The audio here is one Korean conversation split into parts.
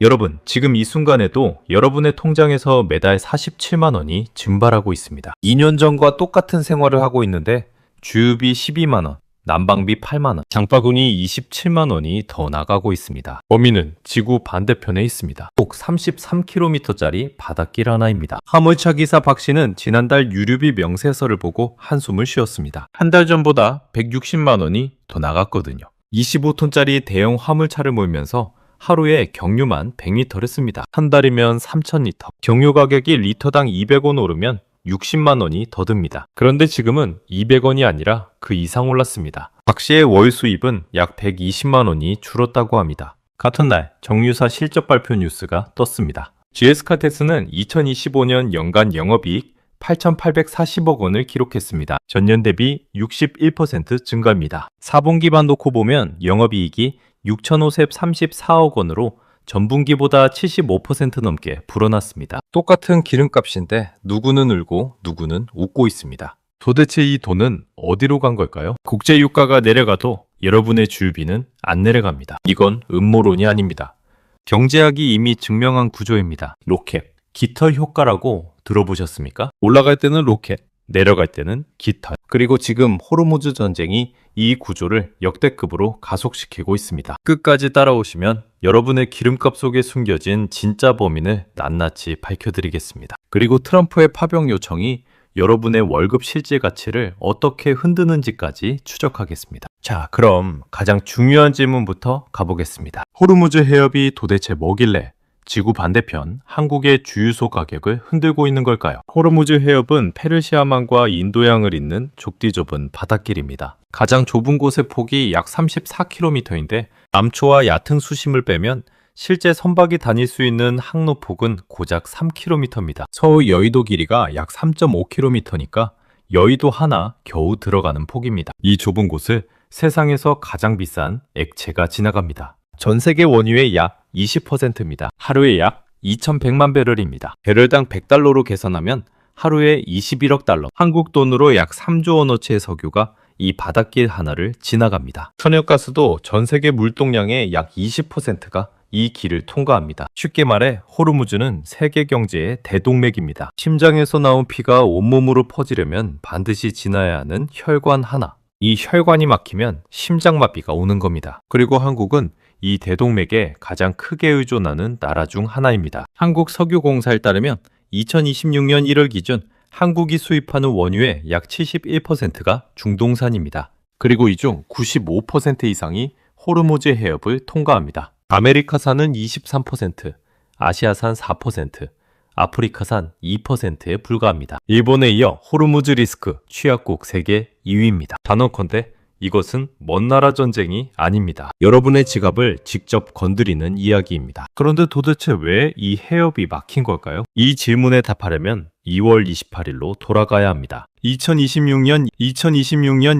여러분, 지금 이 순간에도 여러분의 통장에서 매달 47만 원이 증발하고 있습니다. 2년 전과 똑같은 생활을 하고 있는데 주유비 12만 원, 난방비 8만 원, 장바구니 27만 원이 더 나가고 있습니다. 범인은 지구 반대편에 있습니다. 꼭 33km짜리 바닷길 하나입니다. 화물차 기사 박 씨는 지난달 유류비 명세서를 보고 한숨을 쉬었습니다. 한 달 전보다 160만 원이 더 나갔거든요. 25톤짜리 대형 화물차를 몰면서 하루에 경유만 100리터를 씁니다. 한 달이면 3,000리터. 경유 가격이 리터당 200원 오르면 60만 원이 더 듭니다. 그런데 지금은 200원이 아니라 그 이상 올랐습니다. 박 씨의 월 수입은 약 120만 원이 줄었다고 합니다. 같은 날 정유사 실적 발표 뉴스가 떴습니다. GS카텍스는 2025년 연간 영업이익 8,840억 원을 기록했습니다. 전년 대비 61% 증가입니다. 4분기만 놓고 보면 영업이익이 6,534억 원으로 전분기보다 75% 넘게 불어났습니다. 똑같은 기름값인데 누구는 울고 누구는 웃고 있습니다. 도대체 이 돈은 어디로 간 걸까요? 국제 유가가 내려가도 여러분의 주유비는 안 내려갑니다. 이건 음모론이 아닙니다. 경제학이 이미 증명한 구조입니다. 로켓, 깃털 효과라고 들어보셨습니까? 올라갈 때는 로켓, 내려갈 때는 깃털. 그리고 지금 호르무즈 전쟁이 이 구조를 역대급으로 가속시키고 있습니다. 끝까지 따라오시면 여러분의 기름값 속에 숨겨진 진짜 범인을 낱낱이 밝혀드리겠습니다. 그리고 트럼프의 파병 요청이 여러분의 월급 실질 가치를 어떻게 흔드는지까지 추적하겠습니다. 자, 그럼 가장 중요한 질문부터 가보겠습니다. 호르무즈 해협이 도대체 뭐길래 지구 반대편 한국의 주유소 가격을 흔들고 있는 걸까요? 호르무즈 해협은 페르시아만과 인도양을 잇는 좁디 좁은 바닷길입니다. 가장 좁은 곳의 폭이 약 34km인데 남초와 얕은 수심을 빼면 실제 선박이 다닐 수 있는 항로폭은 고작 3km입니다. 서울 여의도 길이가 약 3.5km니까 여의도 하나 겨우 들어가는 폭입니다. 이 좁은 곳을 세상에서 가장 비싼 액체가 지나갑니다. 전 세계 원유의 약 20%입니다. 하루에 약 2,100만 배럴입니다. 배럴당 100달러로 계산하면 하루에 21억 달러, 한국 돈으로 약 3조 원어치의 석유가 이 바닷길 하나를 지나갑니다. 천연가스도 전 세계 물동량의 약 20%가 이 길을 통과합니다. 쉽게 말해 호르무즈는 세계 경제의 대동맥입니다. 심장에서 나온 피가 온몸으로 퍼지려면 반드시 지나야 하는 혈관 하나. 이 혈관이 막히면 심장마비가 오는 겁니다. 그리고 한국은 이 대동맥에 가장 크게 의존하는 나라 중 하나입니다. 한국석유공사에 따르면 2026년 1월 기준 한국이 수입하는 원유의 약 71%가 중동산입니다. 그리고 이 중 95% 이상이 호르무즈 해협을 통과합니다. 아메리카산은 23%, 아시아산 4%, 아프리카산 2%에 불과합니다. 일본에 이어 호르무즈 리스크 취약국 세계 2위입니다. 단언컨대 이것은 먼 나라 전쟁이 아닙니다. 여러분의 지갑을 직접 건드리는 이야기입니다. 그런데 도대체 왜 이 해협이 막힌 걸까요? 이 질문에 답하려면 2월 28일로 돌아가야 합니다. 2026년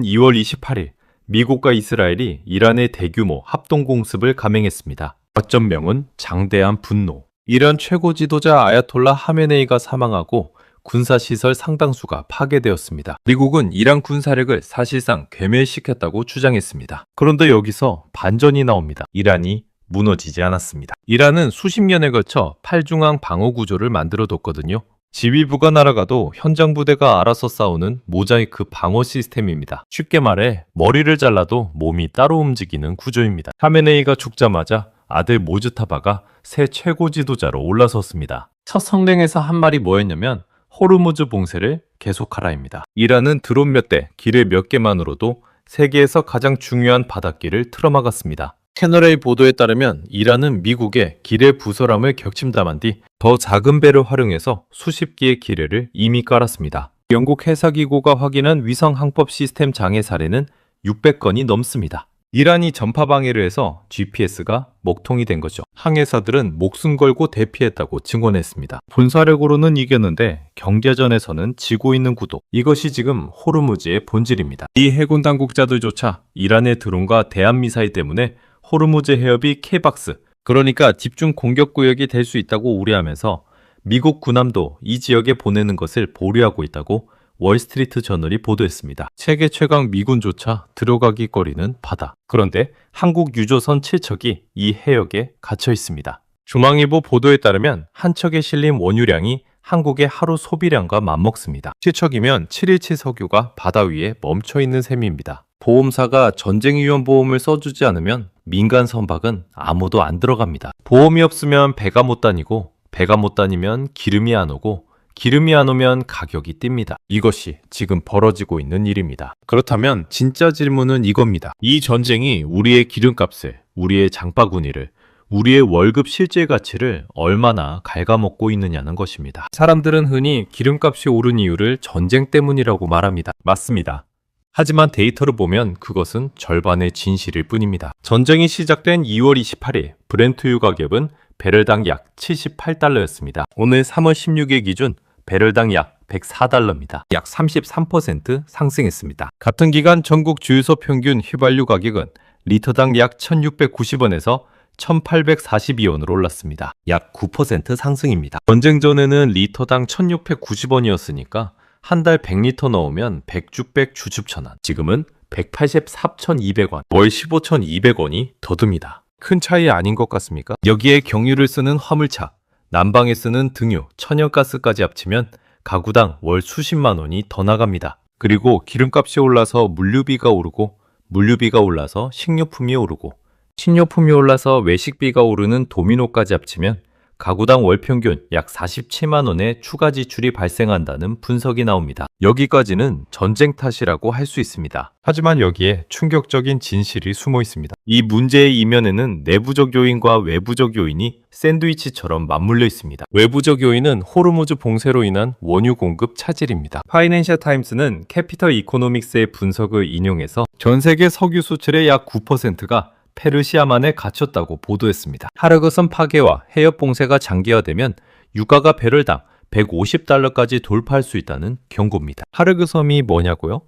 2월 28일 미국과 이스라엘이 이란의 대규모 합동공습을 감행했습니다. 작전명은 장대한 분노. 이란 최고 지도자 아야톨라 하메네이가 사망하고 군사시설 상당수가 파괴되었습니다. 미국은 이란 군사력을 사실상 괴멸시켰다고 주장했습니다. 그런데 여기서 반전이 나옵니다. 이란이 무너지지 않았습니다. 이란은 수십 년에 걸쳐 팔중앙 방어 구조를 만들어뒀거든요. 지휘부가 날아가도 현장 부대가 알아서 싸우는 모자이크 방어 시스템입니다. 쉽게 말해 머리를 잘라도 몸이 따로 움직이는 구조입니다. 하메네이가 죽자마자 아들 모즈타바가 새 최고 지도자로 올라섰습니다. 첫 성명에서 한 말이 뭐였냐면 호르무즈 봉쇄를 계속하라입니다. 이란은 드론 몇 대, 기뢰 몇 개만으로도 세계에서 가장 중요한 바닷길을 틀어막았습니다. 채널A 보도에 따르면 이란은 미국의 기뢰 부설함을 격침담한 뒤 더 작은 배를 활용해서 수십 기의 기뢰를 이미 깔았습니다. 영국 해사기고가 확인한 위성 항법 시스템 장애 사례는 600건이 넘습니다. 이란이 전파 방해를 해서 GPS가 먹통이 된 거죠. 항해사들은 목숨 걸고 대피했다고 증언했습니다. 군사력으로는 이겼는데 경제전에서는 지고 있는 구도. 이것이 지금 호르무즈의 본질입니다. 이 해군 당국자들조차 이란의 드론과 대한미사일 때문에 호르무즈 해협이 K박스, 그러니까 집중 공격 구역이 될 수 있다고 우려하면서 미국 군함도 이 지역에 보내는 것을 보류하고 있다고 월스트리트 저널이 보도했습니다. 세계 최강 미군조차 들어가기 꺼리는 바다. 그런데 한국 유조선 7척이 이 해역에 갇혀 있습니다. 중앙일보 보도에 따르면 한 척에 실린 원유량이 한국의 하루 소비량과 맞먹습니다. 7척이면 717 석유가 바다 위에 멈춰 있는 셈입니다. 보험사가 전쟁위험보험을 써주지 않으면 민간 선박은 아무도 안 들어갑니다. 보험이 없으면 배가 못 다니고, 배가 못 다니면 기름이 안 오고, 기름이 안 오면 가격이 뜁니다. 이것이 지금 벌어지고 있는 일입니다. 그렇다면 진짜 질문은 이겁니다. 이 전쟁이 우리의 기름값을, 우리의 장바구니를, 우리의 월급 실질 가치를 얼마나 갉아먹고 있느냐는 것입니다. 사람들은 흔히 기름값이 오른 이유를 전쟁 때문이라고 말합니다. 맞습니다. 하지만 데이터를 보면 그것은 절반의 진실일 뿐입니다. 전쟁이 시작된 2월 28일 브렌트유 가격은 배럴당 약 78달러였습니다. 오늘 3월 16일 기준 배럴당 약 104달러입니다. 약 33% 상승했습니다. 같은 기간 전국 주유소 평균 휘발유 가격은 리터당 약 1690원에서 1842원으로 올랐습니다. 약 9% 상승입니다. 전쟁 전에는 리터당 1690원이었으니까 한 달 100리터 넣으면 100주백 주줍천원. 지금은 184,200원, 월 15,200원이 더 듭니다. 큰 차이 아닌 것 같습니까? 여기에 경유를 쓰는 화물차, 난방에 쓰는 등유, 천연가스까지 합치면 가구당 월 수십만 원이 더 나갑니다. 그리고 기름값이 올라서 물류비가 오르고, 물류비가 올라서 식료품이 오르고, 식료품이 올라서 외식비가 오르는 도미노까지 합치면 가구당 월 평균 약 47만 원의 추가 지출이 발생한다는 분석이 나옵니다. 여기까지는 전쟁 탓이라고 할 수 있습니다. 하지만 여기에 충격적인 진실이 숨어 있습니다. 이 문제의 이면에는 내부적 요인과 외부적 요인이 샌드위치처럼 맞물려 있습니다. 외부적 요인은 호르무즈 봉쇄로 인한 원유 공급 차질입니다. 파이낸셜 타임스는 캐피털 이코노믹스의 분석을 인용해서 전 세계 석유 수출의 약 9%가 페르시아만에 갇혔다고 보도했습니다. 하르그섬 파괴와 해협 봉쇄가 장기화되면 유가가 배럴당 150달러까지 돌파할 수 있다는 경고입니다. 하르그섬이 뭐냐고요?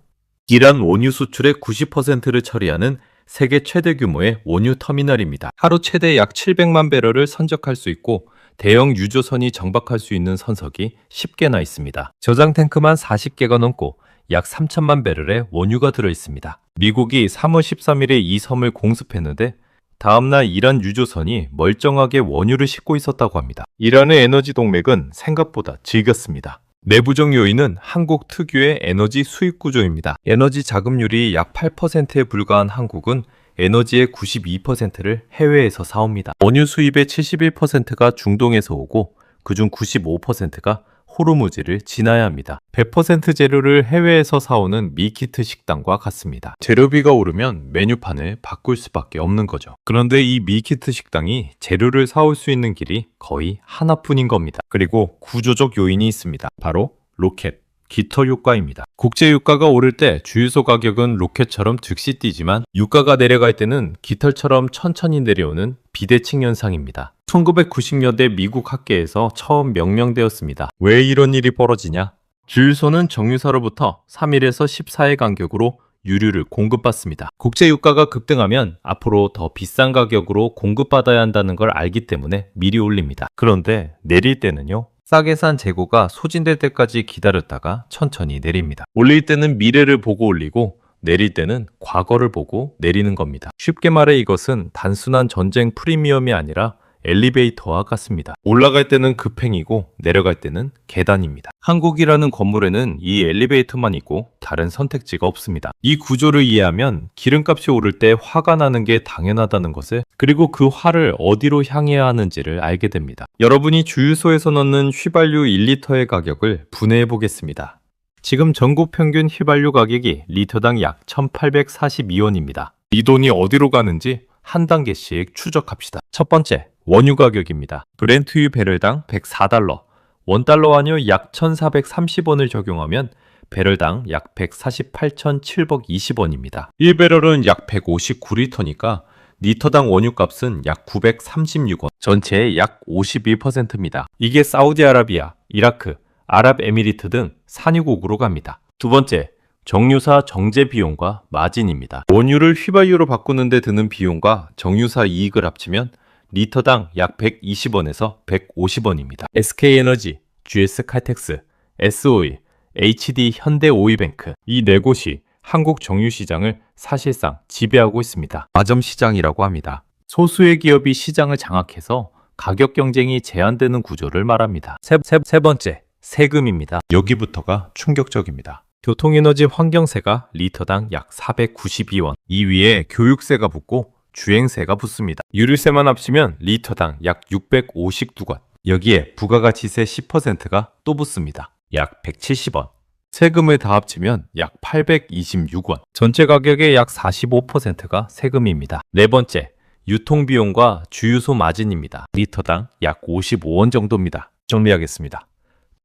이란 원유 수출의 90%를 처리하는 세계 최대 규모의 원유 터미널입니다. 하루 최대 약 700만 배럴을 선적할 수 있고 대형 유조선이 정박할 수 있는 선석이 10개나 있습니다. 저장 탱크만 40개가 넘고 약 3천만 배럴의 원유가 들어있습니다. 미국이 3월 13일에 이 섬을 공습했는데 다음날 이란 유조선이 멀쩡하게 원유를 싣고 있었다고 합니다. 이란의 에너지 동맥은 생각보다 질겼습니다. 내부적 요인은 한국 특유의 에너지 수입 구조입니다. 에너지 자금률이 약 8%에 불과한 한국은 에너지의 92%를 해외에서 사옵니다. 원유 수입의 71%가 중동에서 오고 그중 95%가 호르무즈를 지나야 합니다. 100% 재료를 해외에서 사오는 밀키트 식당과 같습니다. 재료비가 오르면 메뉴판을 바꿀 수밖에 없는 거죠. 그런데 이 밀키트 식당이 재료를 사올 수 있는 길이 거의 하나뿐인 겁니다. 그리고 구조적 요인이 있습니다. 바로 로켓, 깃털 유가입니다. 국제 유가가 오를 때 주유소 가격은 로켓처럼 즉시 뛰지만 유가가 내려갈 때는 깃털처럼 천천히 내려오는 비대칭 현상입니다. 1990년대 미국 학계에서 처음 명명되었습니다. 왜 이런 일이 벌어지냐? 주유소는 정유사로부터 3일에서 14일 간격으로 유류를 공급받습니다. 국제 유가가 급등하면 앞으로 더 비싼 가격으로 공급받아야 한다는 걸 알기 때문에 미리 올립니다. 그런데 내릴 때는요? 싸게 산 재고가 소진될 때까지 기다렸다가 천천히 내립니다. 올릴 때는 미래를 보고 올리고 내릴 때는 과거를 보고 내리는 겁니다. 쉽게 말해 이것은 단순한 전쟁 프리미엄이 아니라 엘리베이터와 같습니다. 올라갈 때는 급행이고 내려갈 때는 계단입니다. 한국이라는 건물에는 이 엘리베이터만 있고 다른 선택지가 없습니다. 이 구조를 이해하면 기름값이 오를 때 화가 나는 게 당연하다는 것을, 그리고 그 화를 어디로 향해야 하는지를 알게 됩니다. 여러분이 주유소에서 넣는 휘발유 1리터의 가격을 분해해 보겠습니다. 지금 전국 평균 휘발유 가격이 리터당 약 1,842원입니다. 이 돈이 어디로 가는지 한 단계씩 추적합시다. 첫 번째, 원유 가격입니다. 브렌트유 배럴당 104달러, 원달러 환율 약 1,430원을 적용하면 배럴당 약 148,720원입니다. 1배럴은 약 159리터니까 리터당 원유값은 약 936원, 전체의 약 51%입니다. 이게 사우디아라비아, 이라크, 아랍에미리트 등 산유국으로 갑니다. 두 번째, 정유사 정제 비용과 마진입니다. 원유를 휘발유로 바꾸는 데 드는 비용과 정유사 이익을 합치면 리터당 약 120원에서 150원입니다. SK에너지, GS칼텍스, S오일, HD 현대오일뱅크, 이 네 곳이 한국 정유 시장을 사실상 지배하고 있습니다. 마점 시장이라고 합니다. 소수의 기업이 시장을 장악해서 가격 경쟁이 제한되는 구조를 말합니다. 세 번째, 세금입니다. 여기부터가 충격적입니다. 교통에너지 환경세가 리터당 약 492원. 이 위에 교육세가 붙고 주행세가 붙습니다. 유류세만 합치면 리터당 약 652원. 여기에 부가가치세 10%가 또 붙습니다. 약 170원. 세금을 다 합치면 약 826원. 전체 가격의 약 45%가 세금입니다. 네 번째, 유통비용과 주유소 마진입니다. 리터당 약 55원 정도입니다. 정리하겠습니다.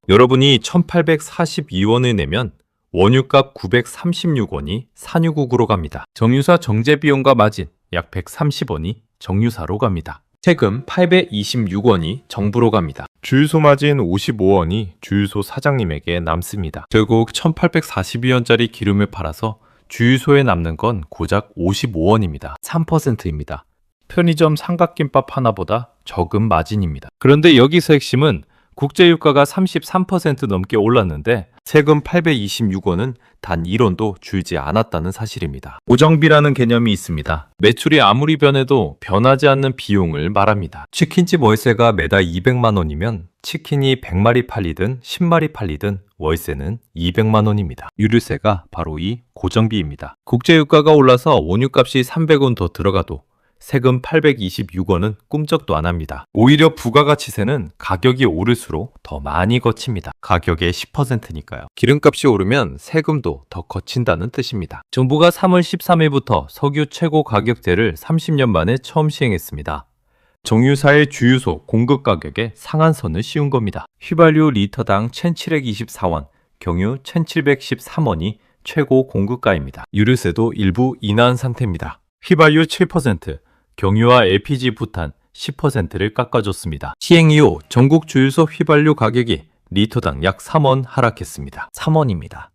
여러분이 1842원을 내면 원유값 936원이 산유국으로 갑니다. 정유사 정제비용과 마진 약 130원이 정유사로 갑니다. 세금 826원이 정부로 갑니다. 주유소 마진 55원이 주유소 사장님에게 남습니다. 결국 1842원짜리 기름을 팔아서 주유소에 남는 건 고작 55원입니다. 3%입니다. 편의점 삼각김밥 하나보다 적은 마진입니다. 그런데 여기서 핵심은 국제유가가 33% 넘게 올랐는데 세금 826원은 단 1원도 줄지 않았다는 사실입니다. 고정비라는 개념이 있습니다. 매출이 아무리 변해도 변하지 않는 비용을 말합니다. 치킨집 월세가 매달 200만 원이면 치킨이 100마리 팔리든 10마리 팔리든 월세는 200만 원입니다. 유류세가 바로 이 고정비입니다. 국제유가가 올라서 원유값이 300원 더 들어가도 세금 826원은 꿈쩍도 안 합니다. 오히려 부가가치세는 가격이 오를수록 더 많이 거칩니다. 가격의 10%니까요. 기름값이 오르면 세금도 더 거친다는 뜻입니다. 정부가 3월 13일부터 석유 최고 가격제를 30년 만에 처음 시행했습니다. 정유사의 주유소 공급 가격에 상한선을 씌운 겁니다. 휘발유 리터당 1724원, 경유 1713원이 최고 공급가입니다. 유류세도 일부 인하한 상태입니다. 휘발유 7%, 경유와 LPG 부탄 10%를 깎아줬습니다. 시행 이후 전국 주유소 휘발유 가격이 리터당 약 3원 하락했습니다. 3원입니다.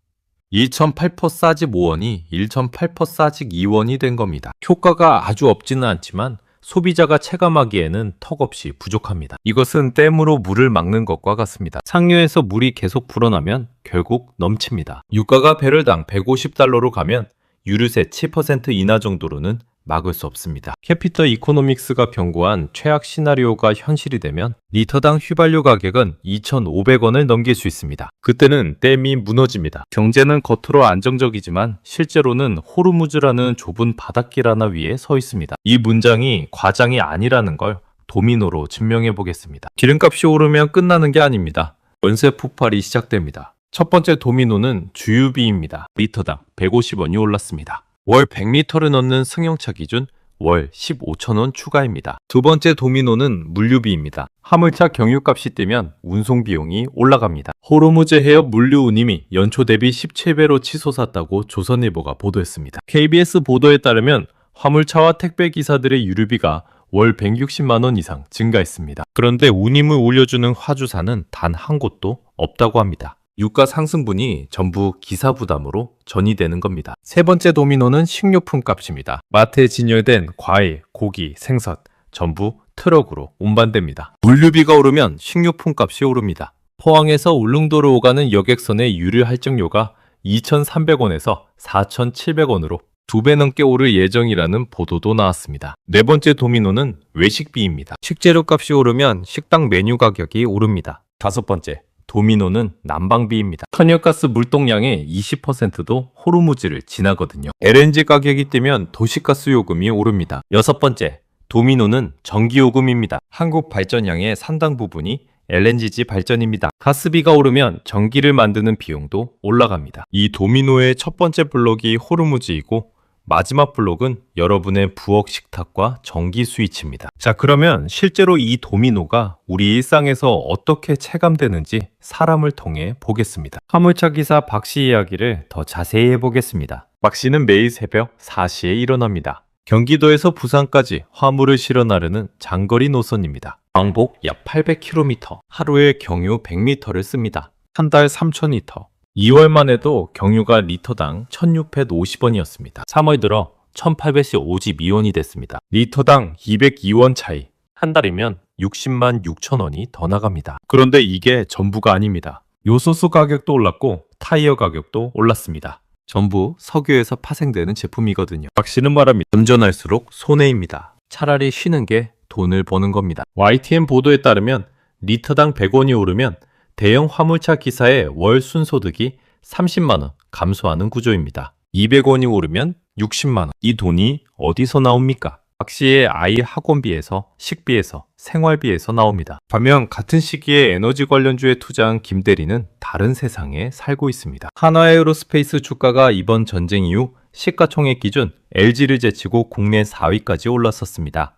1.8% 싸집 5원이 1.8% 싸집 2원이 된 겁니다. 효과가 아주 없지는 않지만 소비자가 체감하기에는 턱없이 부족합니다. 이것은 댐으로 물을 막는 것과 같습니다. 상류에서 물이 계속 불어나면 결국 넘칩니다. 유가가 배럴당 150달러로 가면 유류세 7% 인하 정도로는 막을 수 없습니다. 캐피털 이코노믹스가 경고한 최악 시나리오가 현실이 되면 리터당 휘발유 가격은 2,500원을 넘길 수 있습니다. 그때는 댐이 무너집니다. 경제는 겉으로 안정적이지만 실제로는 호르무즈라는 좁은 바닷길 하나 위에 서 있습니다. 이 문장이 과장이 아니라는 걸 도미노로 증명해 보겠습니다. 기름값이 오르면 끝나는 게 아닙니다. 원세 폭발이 시작됩니다. 첫 번째 도미노는 주유비입니다. 리터당 150원이 올랐습니다. 월 100리터를 넣는 승용차 기준 월 15,000원 추가입니다. 두 번째 도미노는 물류비입니다. 화물차 경유값이 뛰면 운송비용이 올라갑니다. 호르무즈 해협 물류 운임이 연초 대비 17배로 치솟았다고 조선일보가 보도했습니다. KBS 보도에 따르면 화물차와 택배기사들의 유류비가 월 160만 원 이상 증가했습니다. 그런데 운임을 올려주는 화주사는 단 한 곳도 없다고 합니다. 유가 상승분이 전부 기사 부담으로 전이되는 겁니다. 세 번째 도미노는 식료품 값입니다. 마트에 진열된 과일, 고기, 생선 전부 트럭으로 운반됩니다. 물류비가 오르면 식료품 값이 오릅니다. 포항에서 울릉도로 오가는 여객선의 유류 할증료가 2,300원에서 4,700원으로 2배 넘게 오를 예정이라는 보도도 나왔습니다. 네 번째 도미노는 외식비입니다. 식재료 값이 오르면 식당 메뉴 가격이 오릅니다. 다섯 번째 도미노는 난방비입니다. 천연가스 물동량의 20%도 호르무즈를 지나거든요. LNG 가격이 뛰면 도시가스 요금이 오릅니다. 여섯 번째, 도미노는 전기요금입니다. 한국 발전량의 상당 부분이 LNG지 발전입니다. 가스비가 오르면 전기를 만드는 비용도 올라갑니다. 이 도미노의 첫 번째 블록이 호르무즈이고 마지막 블록은 여러분의 부엌 식탁과 전기 스위치입니다. 자, 그러면 실제로 이 도미노가 우리 일상에서 어떻게 체감되는지 사람을 통해 보겠습니다. 화물차 기사 박 씨 이야기를 더 자세히 해보겠습니다. 박 씨는 매일 새벽 4시에 일어납니다. 경기도에서 부산까지 화물을 실어 나르는 장거리 노선입니다. 왕복 약 800km, 하루에 경유 100리터를 씁니다. 한 달 3,000리터. 2월만 해도 경유가 리터당 1,650원이었습니다. 3월 들어 1,852원이 됐습니다. 리터당 202원 차이. 한 달이면 60만 6천 원이 더 나갑니다. 그런데 이게 전부가 아닙니다. 요소수 가격도 올랐고 타이어 가격도 올랐습니다. 전부 석유에서 파생되는 제품이거든요. 박 씨는 말합니다. 운전할수록 손해입니다. 차라리 쉬는 게 돈을 버는 겁니다. YTN 보도에 따르면 리터당 100원이 오르면 대형 화물차 기사의 월 순소득이 30만 원 감소하는 구조입니다. 200원이 오르면 60만 원. 이 돈이 어디서 나옵니까? 박 씨의 아이 학원비에서, 식비에서, 생활비에서 나옵니다. 반면 같은 시기에 에너지 관련주에 투자한 김 대리는 다른 세상에 살고 있습니다. 한화에어로스페이스 주가가 이번 전쟁 이후 시가총액 기준 LG를 제치고 국내 4위까지 올랐었습니다.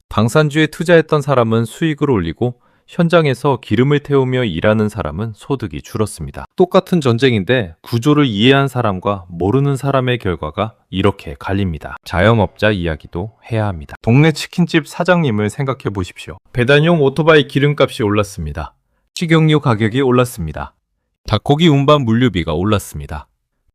방산주에 투자했던 사람은 수익을 올리고 현장에서 기름을 태우며 일하는 사람은 소득이 줄었습니다. 똑같은 전쟁인데 구조를 이해한 사람과 모르는 사람의 결과가 이렇게 갈립니다. 자영업자 이야기도 해야 합니다. 동네 치킨집 사장님을 생각해 보십시오. 배달용 오토바이 기름값이 올랐습니다. 식용유 가격이 올랐습니다. 닭고기 운반 물류비가 올랐습니다.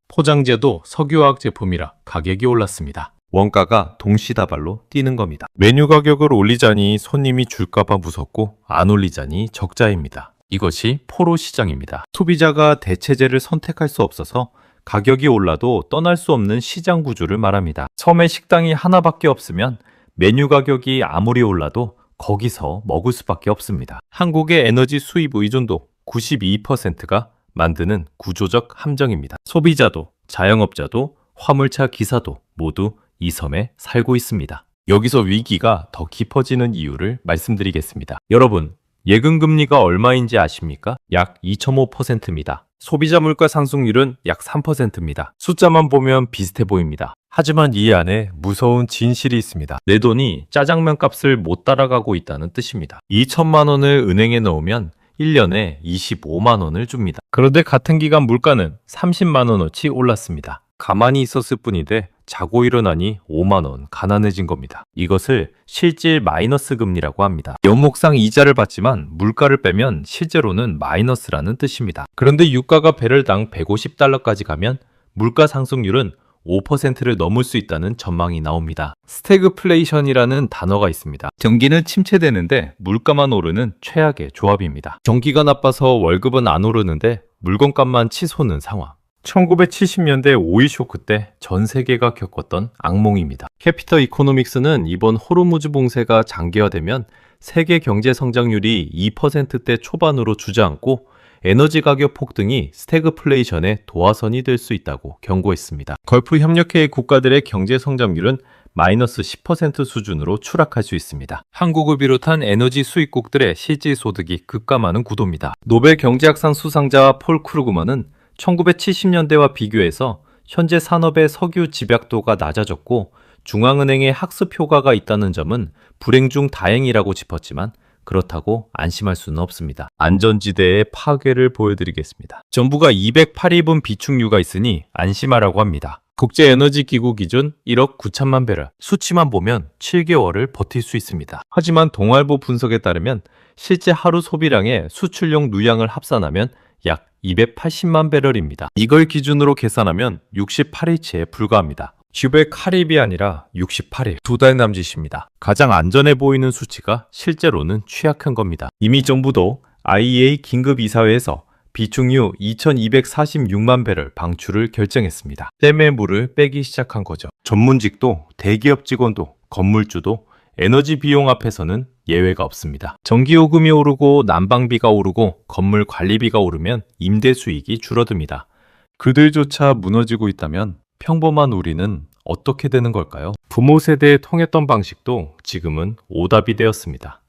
포장재도 석유화학 제품이라 가격이 올랐습니다. 원가가 동시다발로 뛰는 겁니다. 메뉴 가격을 올리자니 손님이 줄까봐 무섭고 안 올리자니 적자입니다. 이것이 포로 시장입니다. 소비자가 대체재를 선택할 수 없어서 가격이 올라도 떠날 수 없는 시장 구조를 말합니다. 섬에 식당이 하나밖에 없으면 메뉴 가격이 아무리 올라도 거기서 먹을 수밖에 없습니다. 한국의 에너지 수입 의존도 92%가 만드는 구조적 함정입니다. 소비자도 자영업자도 화물차 기사도 모두 이 섬에 살고 있습니다. 여기서 위기가 더 깊어지는 이유를 말씀드리겠습니다. 여러분, 예금금리가 얼마인지 아십니까? 약 2.5%입니다. 소비자 물가 상승률은 약 3%입니다. 숫자만 보면 비슷해 보입니다. 하지만 이 안에 무서운 진실이 있습니다. 내 돈이 짜장면 값을 못 따라가고 있다는 뜻입니다. 2천만 원을 은행에 넣으면 1년에 25만 원을 줍니다. 그런데 같은 기간 물가는 30만 원어치 올랐습니다. 가만히 있었을 뿐인데 자고 일어나니 5만 원 가난해진 겁니다. 이것을 실질 마이너스 금리라고 합니다. 연목상 이자를 받지만 물가를 빼면 실제로는 마이너스라는 뜻입니다. 그런데 유가가 배럴당 150달러까지 가면 물가 상승률은 5%를 넘을 수 있다는 전망이 나옵니다. 스태그플레이션이라는 단어가 있습니다. 경기는 침체되는데 물가만 오르는 최악의 조합입니다. 경기가 나빠서 월급은 안 오르는데 물건값만 치솟는 상황. 1970년대 오일 쇼크 때 전 세계가 겪었던 악몽입니다. 캐피터 이코노믹스는 이번 호르무즈 봉쇄가 장기화되면 세계 경제 성장률이 2%대 초반으로 주저앉고 에너지 가격 폭등이 스태그플레이션의 도화선이 될 수 있다고 경고했습니다. 걸프 협력회의 국가들의 경제 성장률은 마이너스 10% 수준으로 추락할 수 있습니다. 한국을 비롯한 에너지 수입국들의 실질 소득이 급감하는 구도입니다. 노벨 경제학상 수상자 폴 크루그먼은 1970년대와 비교해서 현재 산업의 석유 집약도가 낮아졌고 중앙은행의 학습 효과가 있다는 점은 불행 중 다행이라고 짚었지만 그렇다고 안심할 수는 없습니다. 안전지대의 파괴를 보여드리겠습니다. 정부가 208입은 비축유가 있으니 안심하라고 합니다. 국제에너지기구 기준 1억 9천만 배럴, 수치만 보면 7개월을 버틸 수 있습니다. 하지만 동아일보 분석에 따르면 실제 하루 소비량의 수출용 누량을 합산하면 약 280만 배럴입니다. 이걸 기준으로 계산하면 68일치에 불과합니다. 큐벡8일이 아니라 68일, 2달 남짓입니다. 가장 안전해 보이는 수치가 실제로는 취약한 겁니다. 이미 정부도 IEA 긴급이사회에서 비축유 2246만 배럴 방출을 결정했습니다. 댐의 물을 빼기 시작한 거죠. 전문직도, 대기업 직원도, 건물주도 에너지 비용 앞에서는 예외가 없습니다. 전기요금이 오르고 난방비가 오르고 건물 관리비가 오르면 임대 수익이 줄어듭니다. 그들조차 무너지고 있다면 평범한 우리는 어떻게 되는 걸까요? 부모 세대에 통했던 방식도 지금은 오답이 되었습니다.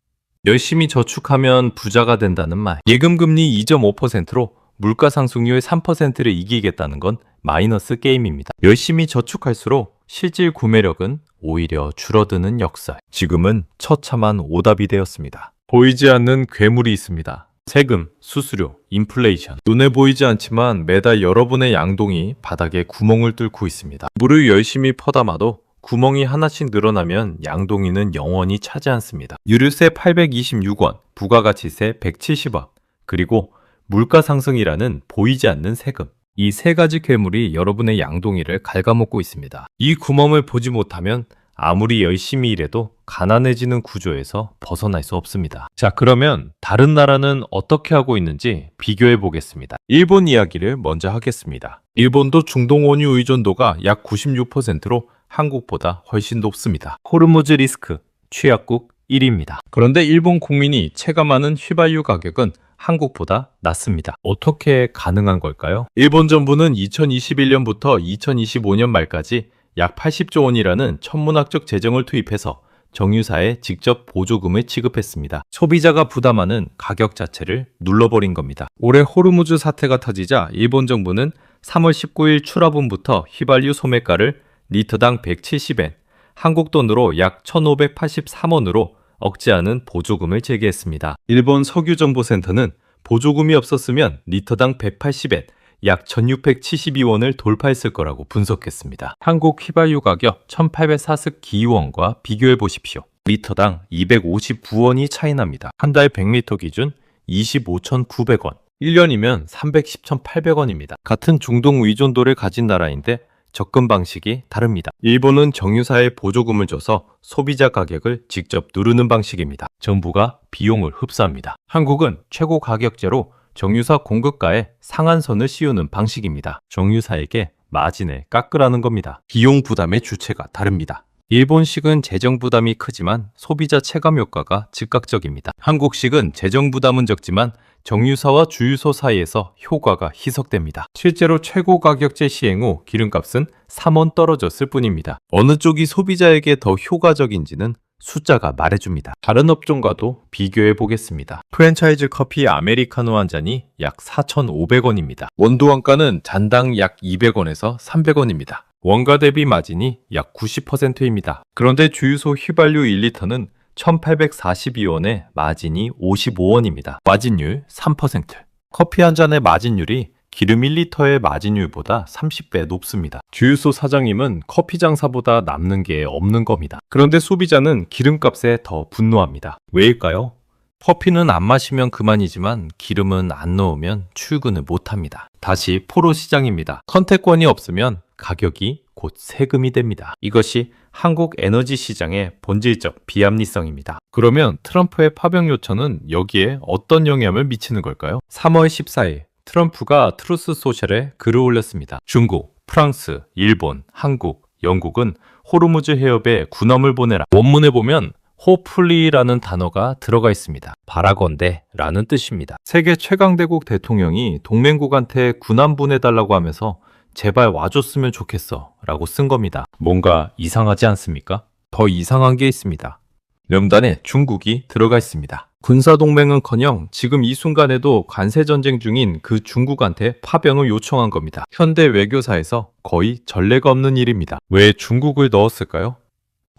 열심히 저축하면 부자가 된다는 말. 예금금리 2.5%로 물가 상승률 3%를 이기겠다는 건 마이너스 게임입니다. 열심히 저축할수록 실질 구매력은 오히려 줄어드는 역설. 지금은 처참한 오답이 되었습니다. 보이지 않는 괴물이 있습니다. 세금, 수수료, 인플레이션. 눈에 보이지 않지만 매달 여러분의 양동이 바닥에 구멍을 뚫고 있습니다. 물을 열심히 퍼담아도 구멍이 하나씩 늘어나면 양동이는 영원히 차지 않습니다. 유류세 826원, 부가가치세 170원, 그리고 물가 상승이라는 보이지 않는 세금. 이 세 가지 괴물이 여러분의 양동이를 갉아먹고 있습니다. 이 구멍을 보지 못하면 아무리 열심히 일해도 가난해지는 구조에서 벗어날 수 없습니다. 자, 그러면 다른 나라는 어떻게 하고 있는지 비교해 보겠습니다. 일본 이야기를 먼저 하겠습니다. 일본도 중동 원유 의존도가 약 96%로 한국보다 훨씬 높습니다. 호르무즈 리스크, 취약국, 1위입니다. 그런데 일본 국민이 체감하는 휘발유 가격은 한국보다 낮습니다. 어떻게 가능한 걸까요? 일본 정부는 2021년부터 2025년 말까지 약 80조 원이라는 천문학적 재정을 투입해서 정유사에 직접 보조금을 지급했습니다. 소비자가 부담하는 가격 자체를 눌러버린 겁니다. 올해 호르무즈 사태가 터지자 일본 정부는 3월 19일 출하분부터 휘발유 소매가를 리터당 170엔, 한국 돈으로 약 1,583원으로 억제하는 보조금을 제기했습니다. 일본 석유정보센터는 보조금이 없었으면 리터당 180엔, 약 1,672원을 돌파했을 거라고 분석했습니다. 한국 휘발유 가격 1,840기원과 비교해 보십시오. 리터당 259원이 차이 납니다. 한 달 100리터 기준 25,900원, 1년이면 310,800원입니다. 같은 중동 의존도를 가진 나라인데 접근 방식이 다릅니다. 일본은 정유사에 보조금을 줘서 소비자 가격을 직접 누르는 방식입니다. 정부가 비용을 흡수합니다. 한국은 최고 가격제로 정유사 공급가에 상한선을 씌우는 방식입니다. 정유사에게 마진을 깎으라는 겁니다. 비용 부담의 주체가 다릅니다. 일본식은 재정 부담이 크지만 소비자 체감 효과가 즉각적입니다. 한국식은 재정 부담은 적지만 정유사와 주유소 사이에서 효과가 희석됩니다. 실제로 최고 가격제 시행 후 기름값은 3원 떨어졌을 뿐입니다. 어느 쪽이 소비자에게 더 효과적인지는 숫자가 말해줍니다. 다른 업종과도 비교해 보겠습니다. 프랜차이즈 커피 아메리카노 한 잔이 약 4,500원입니다. 원두 원가는 잔당 약 200원에서 300원입니다. 원가 대비 마진이 약 90%입니다. 그런데 주유소 휘발유 1리터는 1,842원에 마진이 55원입니다. 마진율 3%. 커피 한 잔의 마진율이 기름 1리터의 마진율보다 30배 높습니다. 주유소 사장님은 커피 장사보다 남는 게 없는 겁니다. 그런데 소비자는 기름값에 더 분노합니다. 왜일까요? 커피는 안 마시면 그만이지만 기름은 안 넣으면 출근을 못합니다. 다시 포로 시장입니다. 선택권이 없으면 가격이 곧 세금이 됩니다. 이것이 한국 에너지 시장의 본질적 비합리성입니다. 그러면 트럼프의 파병 요청은 여기에 어떤 영향을 미치는 걸까요? 3월 14일 트럼프가 트루스 소셜에 글을 올렸습니다. 중국, 프랑스, 일본, 한국, 영국은 호르무즈 해협에 군함을 보내라. 원문에 보면 호플리라는 단어가 들어가 있습니다. 바라건대 라는 뜻입니다. 세계 최강대국 대통령이 동맹국한테 군함 보내달라고 하면서 제발 와줬으면 좋겠어 라고 쓴 겁니다. 뭔가 이상하지 않습니까? 더 이상한 게 있습니다. 명단에 중국이 들어가 있습니다. 군사동맹은커녕 지금 이 순간에도 관세전쟁 중인 그 중국한테 파병을 요청한 겁니다. 현대 외교사에서 거의 전례가 없는 일입니다. 왜 중국을 넣었을까요?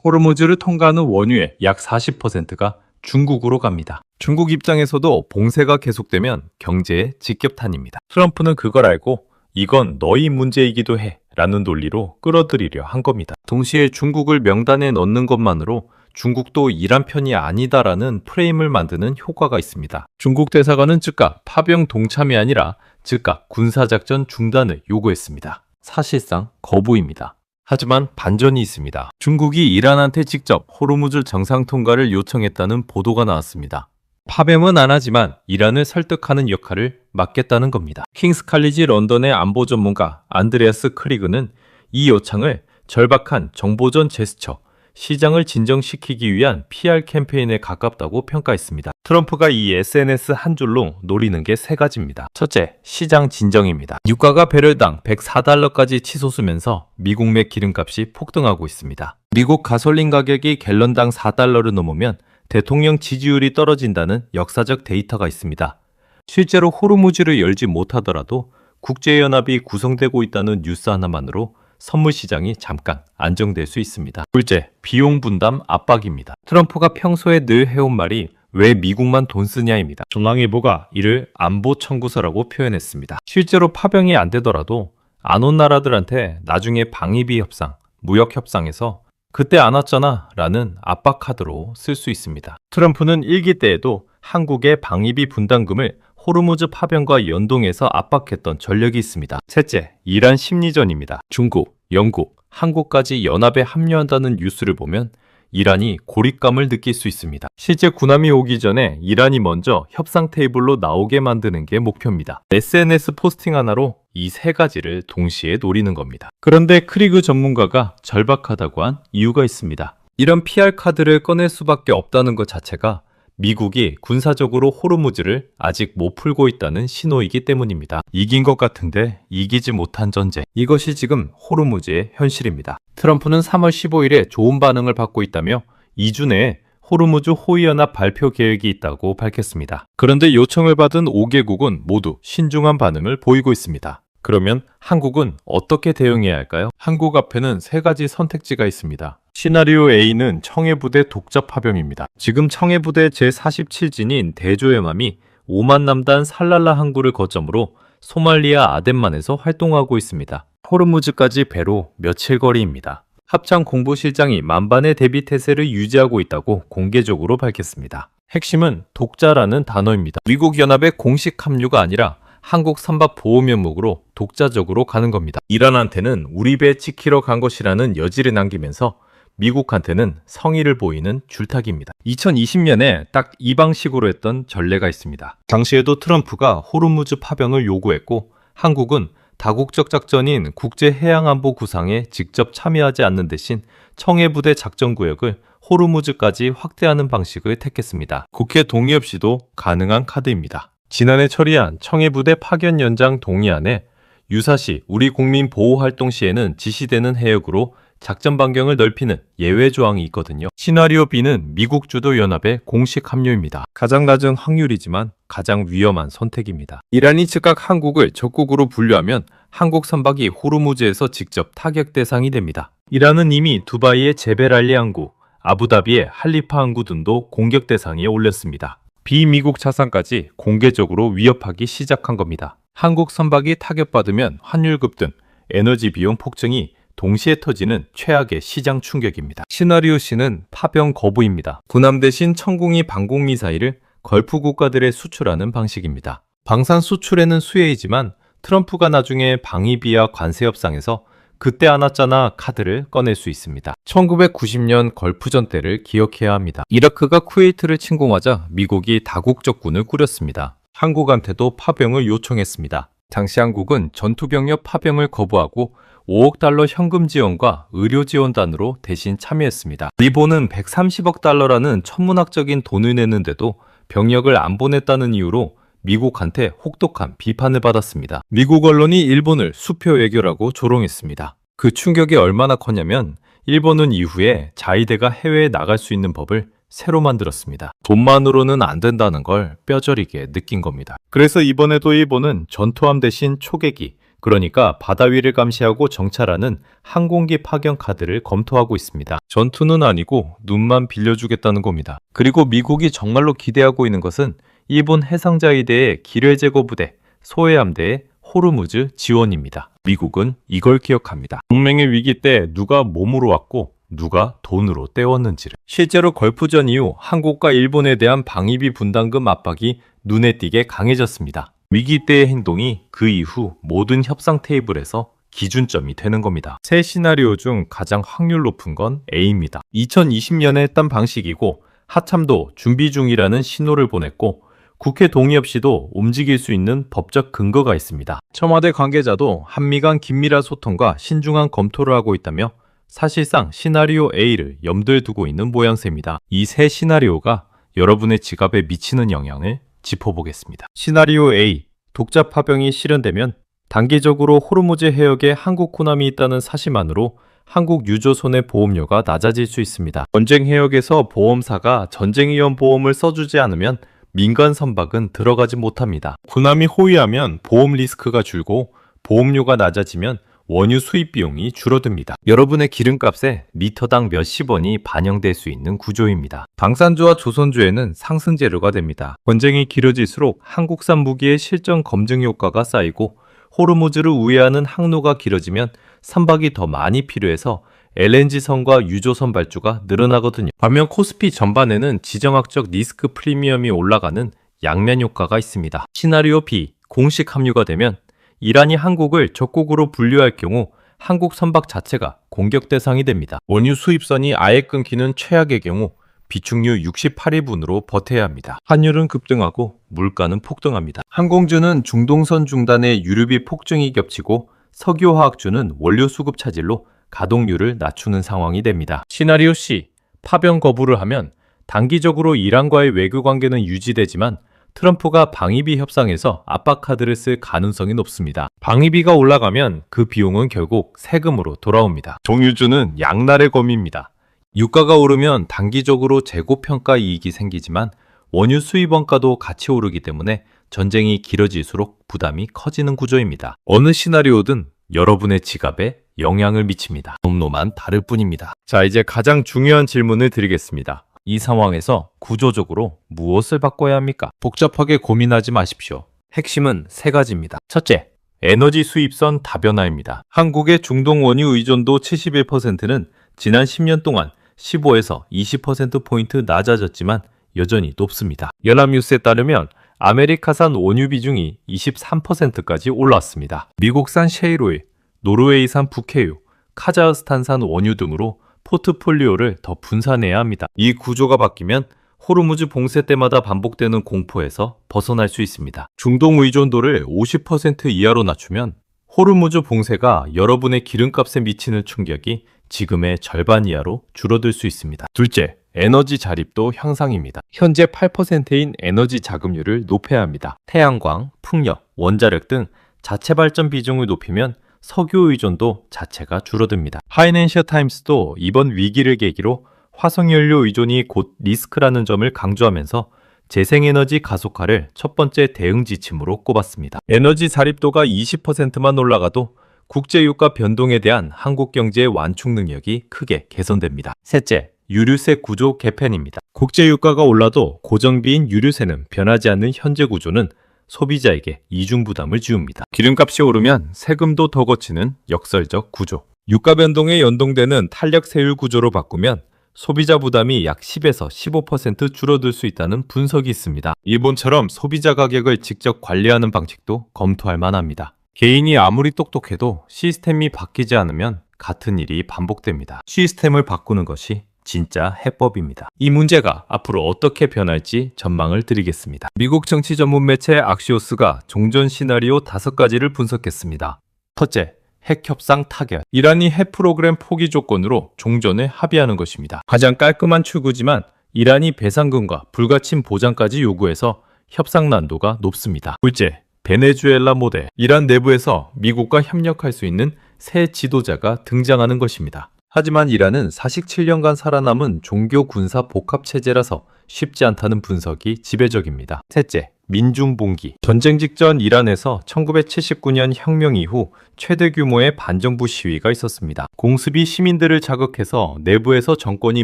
호르무즈를 통과하는 원유의 약 40%가 중국으로 갑니다. 중국 입장에서도 봉쇄가 계속되면 경제에 직격탄입니다. 트럼프는 그걸 알고 이건 너희 문제이기도 해 라는 논리로 끌어들이려 한 겁니다. 동시에 중국을 명단에 넣는 것만으로 중국도 이란 편이 아니다라는 프레임을 만드는 효과가 있습니다. 중국 대사관은 즉각 파병 동참이 아니라 즉각 군사작전 중단을 요구했습니다. 사실상 거부입니다. 하지만 반전이 있습니다. 중국이 이란한테 직접 호르무즈 정상 통과를 요청했다는 보도가 나왔습니다. 파병은 안 하지만 이란을 설득하는 역할을 맡겠다는 겁니다. 킹스 칼리지 런던의 안보 전문가 안드레아스 크리그는 이 요청을 절박한 정보전 제스처, 시장을 진정시키기 위한 PR 캠페인에 가깝다고 평가했습니다. 트럼프가 이 SNS 한 줄로 노리는 게 세 가지입니다. 첫째, 시장 진정입니다. 유가가 배럴당 104달러까지 치솟으면서 미국 내 기름값이 폭등하고 있습니다. 미국 가솔린 가격이 갤런당 4달러를 넘으면 대통령 지지율이 떨어진다는 역사적 데이터가 있습니다. 실제로 호르무즈를 열지 못하더라도 국제연합이 구성되고 있다는 뉴스 하나만으로 선물 시장이 잠깐 안정될 수 있습니다. 둘째, 비용 분담 압박입니다. 트럼프가 평소에 늘 해온 말이 왜 미국만 돈 쓰냐입니다. 중앙일보가 이를 안보 청구서라고 표현했습니다. 실제로 파병이 안 되더라도 안 온 나라들한테 나중에 방위비 협상, 무역 협상에서 그때 안 왔잖아 라는 압박 카드로 쓸 수 있습니다. 트럼프는 일기 때에도 한국의 방위비 분담금을 호르무즈 파병과 연동해서 압박했던 전력이 있습니다. 셋째, 이란 심리전입니다. 중국, 영국, 한국까지 연합에 합류한다는 뉴스를 보면 이란이 고립감을 느낄 수 있습니다. 실제 군함이 오기 전에 이란이 먼저 협상 테이블로 나오게 만드는 게 목표입니다. SNS 포스팅 하나로 이 세 가지를 동시에 노리는 겁니다. 그런데 크리그 전문가가 절박하다고 한 이유가 있습니다. 이런 PR 카드를 꺼낼 수밖에 없다는 것 자체가 미국이 군사적으로 호르무즈를 아직 못 풀고 있다는 신호이기 때문입니다. 이긴 것 같은데 이기지 못한 전쟁. 이것이 지금 호르무즈의 현실입니다. 트럼프는 3월 15일에 좋은 반응을 받고 있다며 2주 내에 호르무즈 호위연합 발표 계획이 있다고 밝혔습니다. 그런데 요청을 받은 5개국은 모두 신중한 반응을 보이고 있습니다. 그러면 한국은 어떻게 대응해야 할까요? 한국 앞에는 3가지 선택지가 있습니다. 시나리오 A는 청해부대 독자 파병입니다. 지금 청해부대 제47진인 대조연함이 오만 남단 살랄라 항구를 거점으로 소말리아 아덴만에서 활동하고 있습니다. 호르무즈까지 배로 며칠 거리입니다. 합참 공보실장이 만반의 대비 태세를 유지하고 있다고 공개적으로 밝혔습니다. 핵심은 독자라는 단어입니다. 미국 연합의 공식 합류가 아니라 한국 선박 보호 명목으로 독자적으로 가는 겁니다. 이란한테는 우리 배 지키러 간 것이라는 여지를 남기면서 미국한테는 성의를 보이는 줄타기입니다. 2020년에 딱 이 방식으로 했던 전례가 있습니다. 당시에도 트럼프가 호르무즈 파병을 요구했고 한국은 다국적 작전인 국제해양안보 구상에 직접 참여하지 않는 대신 청해부대 작전구역을 호르무즈까지 확대하는 방식을 택했습니다. 국회 동의 없이도 가능한 카드입니다. 지난해 처리한 청해부대 파견 연장 동의안에 유사시 우리 국민 보호활동 시에는 지시되는 해역으로 작전 반경을 넓히는 예외 조항이 있거든요. 시나리오 B는 미국 주도 연합의 공식 합류입니다. 가장 낮은 확률이지만 가장 위험한 선택입니다. 이란이 즉각 한국을 적국으로 분류하면 한국 선박이 호르무즈에서 직접 타격 대상이 됩니다. 이란은 이미 두바이의 제벨알리 항구, 아부다비의 할리파 항구 등도 공격 대상에 올렸습니다. 비미국 차상까지 공개적으로 위협하기 시작한 겁니다. 한국 선박이 타격받으면 환율 급등, 에너지 비용 폭증이 동시에 터지는 최악의 시장 충격입니다. 시나리오 C는 파병 거부입니다. 군함 대신 천궁이 방공미사일을 걸프 국가들에 수출하는 방식입니다. 방산 수출에는 수혜이지만 트럼프가 나중에 방위비와 관세 협상에서 그때 안 왔잖아 카드를 꺼낼 수 있습니다. 1990년 걸프전 때를 기억해야 합니다. 이라크가 쿠웨이트를 침공하자 미국이 다국적군을 꾸렸습니다. 한국한테도 파병을 요청했습니다. 당시 한국은 전투병력 파병을 거부하고 5억 달러 현금 지원과 의료 지원단으로 대신 참여했습니다. 일본은 130억 달러라는 천문학적인 돈을 내는데도 병력을 안 보냈다는 이유로 미국한테 혹독한 비판을 받았습니다. 미국 언론이 일본을 수표 외교라고 조롱했습니다. 그 충격이 얼마나 컸냐면 일본은 이후에 자위대가 해외에 나갈 수 있는 법을 새로 만들었습니다. 돈만으로는 안 된다는 걸 뼈저리게 느낀 겁니다. 그래서 이번에도 일본은 전투함 대신 초계기, 그러니까 바다 위를 감시하고 정찰하는 항공기 파견 카드를 검토하고 있습니다. 전투는 아니고 눈만 빌려주겠다는 겁니다. 그리고 미국이 정말로 기대하고 있는 것은 일본 해상자위대의 기뢰제거부대, 소해함대의 호르무즈 지원입니다. 미국은 이걸 기억합니다. 동맹의 위기 때 누가 몸으로 왔고 누가 돈으로 때웠는지를. 실제로 걸프전 이후 한국과 일본에 대한 방위비 분담금 압박이 눈에 띄게 강해졌습니다. 위기 때의 행동이 그 이후 모든 협상 테이블에서 기준점이 되는 겁니다. 세 시나리오 중 가장 확률 높은 건 A입니다. 2020년에 했던 방식이고 하참도 준비 중이라는 신호를 보냈고 국회 동의 없이도 움직일 수 있는 법적 근거가 있습니다. 청와대 관계자도 한미 간 긴밀한 소통과 신중한 검토를 하고 있다며 사실상 시나리오 A를 염두에 두고 있는 모양새입니다. 이 세 시나리오가 여러분의 지갑에 미치는 영향을 짚어보겠습니다. 시나리오 A, 독자 파병이 실현되면 단기적으로 호르무즈 해역에 한국 군함이 있다는 사실만으로 한국 유조선의 보험료가 낮아질 수 있습니다. 전쟁 해역에서 보험사가 전쟁 위험 보험을 써주지 않으면 민간 선박은 들어가지 못합니다. 군함이 호위하면 보험 리스크가 줄고 보험료가 낮아지면 원유 수입 비용이 줄어듭니다. 여러분의 기름값에 리터당 몇십 원이 반영될 수 있는 구조입니다. 방산주와 조선주에는 상승재료가 됩니다. 전쟁이 길어질수록 한국산 무기의 실전 검증 효과가 쌓이고 호르무즈를 우회하는 항로가 길어지면 선박이 더 많이 필요해서 LNG선과 유조선 발주가 늘어나거든요. 반면 코스피 전반에는 지정학적 리스크 프리미엄이 올라가는 양면 효과가 있습니다. 시나리오 B, 공식 합류가 되면 이란이 한국을 적국으로 분류할 경우 한국 선박 자체가 공격 대상이 됩니다. 원유 수입선이 아예 끊기는 최악의 경우 비축류 68일분으로 버텨야 합니다. 환율은 급등하고 물가는 폭등합니다. 항공주는 중동선 중단에 유류비 폭증이 겹치고 석유화학주는 원료 수급 차질로 가동률을 낮추는 상황이 됩니다. 시나리오 C, 파병 거부를 하면 단기적으로 이란과의 외교 관계는 유지되지만 트럼프가 방위비 협상에서 압박 카드를 쓸 가능성이 높습니다. 방위비가 올라가면 그 비용은 결국 세금으로 돌아옵니다. 정유주는 양날의 검입니다. 유가가 오르면 단기적으로 재고평가 이익이 생기지만 원유 수입 원가도 같이 오르기 때문에 전쟁이 길어질수록 부담이 커지는 구조입니다. 어느 시나리오든 여러분의 지갑에 영향을 미칩니다. 경로만 다를 뿐입니다. 자, 이제 가장 중요한 질문을 드리겠습니다. 이 상황에서 구조적으로 무엇을 바꿔야 합니까? 복잡하게 고민하지 마십시오. 핵심은 세 가지입니다. 첫째, 에너지 수입선 다변화입니다. 한국의 중동 원유 의존도 71%는 지난 10년 동안 15에서 20%포인트 낮아졌지만 여전히 높습니다. 연합뉴스에 따르면 아메리카산 원유 비중이 23%까지 올랐습니다. 미국산 셰일오일, 노르웨이산 북해유, 카자흐스탄산 원유 등으로 포트폴리오를 더 분산해야 합니다. 이 구조가 바뀌면 호르무즈 봉쇄 때마다 반복되는 공포에서 벗어날 수 있습니다. 중동 의존도를 50% 이하로 낮추면 호르무즈 봉쇄가 여러분의 기름값에 미치는 충격이 지금의 절반 이하로 줄어들 수 있습니다. 둘째, 에너지 자립도 향상입니다. 현재 8%인 에너지 자금률을 높여야 합니다. 태양광, 풍력, 원자력 등 자체 발전 비중을 높이면 석유 의존도 자체가 줄어듭니다. 파이낸셜 타임스도 이번 위기를 계기로 화석연료 의존이 곧 리스크라는 점을 강조하면서 재생에너지 가속화를 첫 번째 대응 지침으로 꼽았습니다. 에너지 자립도가 20%만 올라가도 국제유가 변동에 대한 한국 경제의 완충 능력이 크게 개선됩니다. 셋째, 유류세 구조 개편입니다. 국제유가가 올라도 고정비인 유류세는 변하지 않는 현재 구조는 소비자에게 이중 부담을 지웁니다. 기름값이 오르면 세금도 더 거치는 역설적 구조. 유가 변동에 연동되는 탄력 세율 구조로 바꾸면 소비자 부담이 약 10에서 15% 줄어들 수 있다는 분석이 있습니다. 일본처럼 소비자 가격을 직접 관리하는 방식도 검토할 만합니다. 개인이 아무리 똑똑해도 시스템이 바뀌지 않으면 같은 일이 반복됩니다. 시스템을 바꾸는 것이 진짜 해법입니다. 이 문제가 앞으로 어떻게 변할지 전망을 드리겠습니다. 미국 정치 전문 매체 악시오스가 종전 시나리오 5가지를 분석했습니다. 첫째, 핵 협상 타결. 이란이 핵 프로그램 포기 조건으로 종전에 합의하는 것입니다. 가장 깔끔한 출구지만 이란이 배상금과 불가침 보장까지 요구해서 협상 난도가 높습니다. 둘째, 베네수엘라 모델. 이란 내부에서 미국과 협력할 수 있는 새 지도자가 등장하는 것입니다. 하지만 이란은 47년간 살아남은 종교 군사 복합 체제라서 쉽지 않다는 분석이 지배적입니다. 셋째, 민중봉기. 전쟁 직전 이란에서 1979년 혁명 이후 최대 규모의 반정부 시위가 있었습니다. 공습이 시민들을 자극해서 내부에서 정권이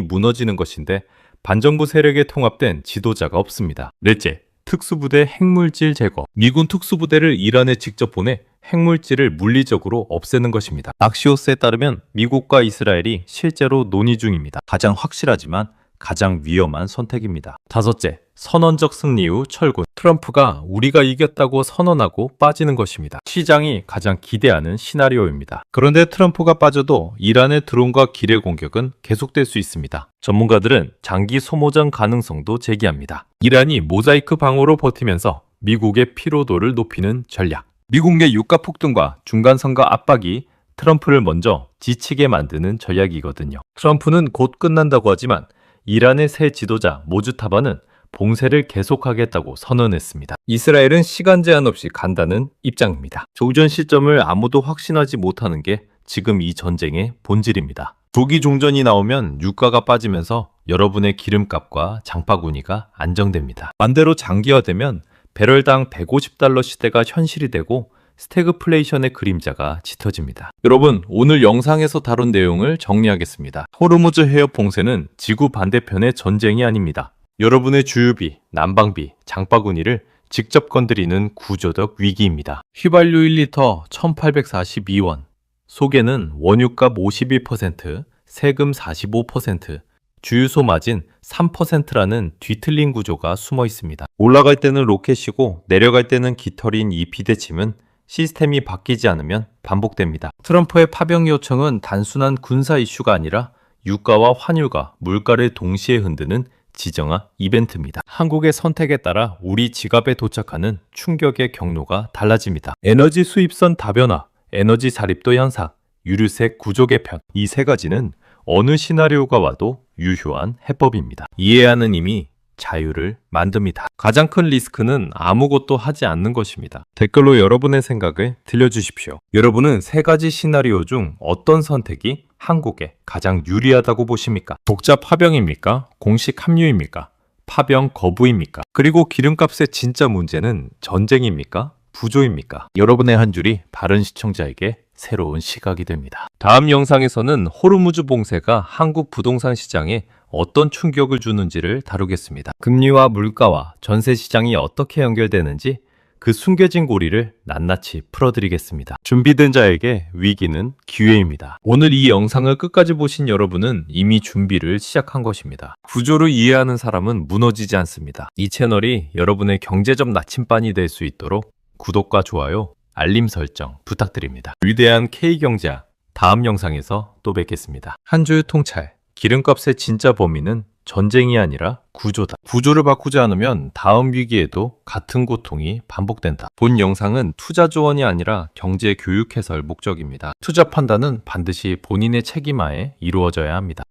무너지는 것인데 반정부 세력에 통합된 지도자가 없습니다. 넷째, 특수부대 핵물질 제거. 미군 특수부대를 이란에 직접 보내 핵물질을 물리적으로 없애는 것입니다. 악시오스에 따르면 미국과 이스라엘이 실제로 논의 중입니다. 가장 확실하지만 가장 위험한 선택입니다. 다섯째, 선언적 승리 후 철군. 트럼프가 우리가 이겼다고 선언하고 빠지는 것입니다. 시장이 가장 기대하는 시나리오입니다. 그런데 트럼프가 빠져도 이란의 드론과 기뢰 공격은 계속될 수 있습니다. 전문가들은 장기 소모전 가능성도 제기합니다. 이란이 모자이크 방어로 버티면서 미국의 피로도를 높이는 전략. 미국 내 유가 폭등과 중간선거 압박이 트럼프를 먼저 지치게 만드는 전략이거든요. 트럼프는 곧 끝난다고 하지만 이란의 새 지도자 모주타바는 봉쇄를 계속하겠다고 선언했습니다. 이스라엘은 시간 제한 없이 간다는 입장입니다. 종전 시점을 아무도 확신하지 못하는 게 지금 이 전쟁의 본질입니다. 조기 종전이 나오면 유가가 빠지면서 여러분의 기름값과 장바구니가 안정됩니다. 반대로 장기화되면 배럴당 150달러 시대가 현실이 되고 스태그플레이션의 그림자가 짙어집니다. 여러분, 오늘 영상에서 다룬 내용을 정리하겠습니다. 호르무즈 해협 봉쇄는 지구 반대편의 전쟁이 아닙니다. 여러분의 주유비, 난방비, 장바구니를 직접 건드리는 구조적 위기입니다. 휘발유 1리터 1842원, 속에는 원유값 51%, 세금 45%, 주유소 마진 3%라는 뒤틀린 구조가 숨어 있습니다. 올라갈 때는 로켓이고 내려갈 때는 깃털인 이 비대칭은 시스템이 바뀌지 않으면 반복됩니다. 트럼프의 파병 요청은 단순한 군사 이슈가 아니라 유가와 환율과 물가를 동시에 흔드는 지정학 이벤트입니다. 한국의 선택에 따라 우리 지갑에 도착하는 충격의 경로가 달라집니다. 에너지 수입선 다변화, 에너지 자립도 향상, 유류세 구조 개편. 이 세 가지는 어느 시나리오가 와도 유효한 해법입니다. 이해하는 힘이 자유를 만듭니다. 가장 큰 리스크는 아무것도 하지 않는 것입니다. 댓글로 여러분의 생각을 들려주십시오. 여러분은 세 가지 시나리오 중 어떤 선택이 한국에 가장 유리하다고 보십니까? 독자 파병입니까? 공식 합류입니까? 파병 거부입니까? 그리고 기름값의 진짜 문제는 전쟁입니까? 부조입니까? 여러분의 한 줄이 바른 시청자에게 새로운 시각이 됩니다. 다음 영상에서는 호르무즈 봉쇄가 한국 부동산 시장에 어떤 충격을 주는지를 다루겠습니다. 금리와 물가와 전세 시장이 어떻게 연결되는지 그 숨겨진 고리를 낱낱이 풀어드리겠습니다. 준비된 자에게 위기는 기회입니다. 오늘 이 영상을 끝까지 보신 여러분은 이미 준비를 시작한 것입니다. 구조를 이해하는 사람은 무너지지 않습니다. 이 채널이 여러분의 경제적 나침반이 될 수 있도록 구독과 좋아요, 알림 설정 부탁드립니다. 위대한 K경제학 다음 영상에서 또 뵙겠습니다. 한 줄 통찰. 기름값의 진짜 범인은 전쟁이 아니라 구조다. 구조를 바꾸지 않으면 다음 위기에도 같은 고통이 반복된다. 본 영상은 투자 조언이 아니라 경제 교육 해설 목적입니다. 투자 판단은 반드시 본인의 책임하에 이루어져야 합니다.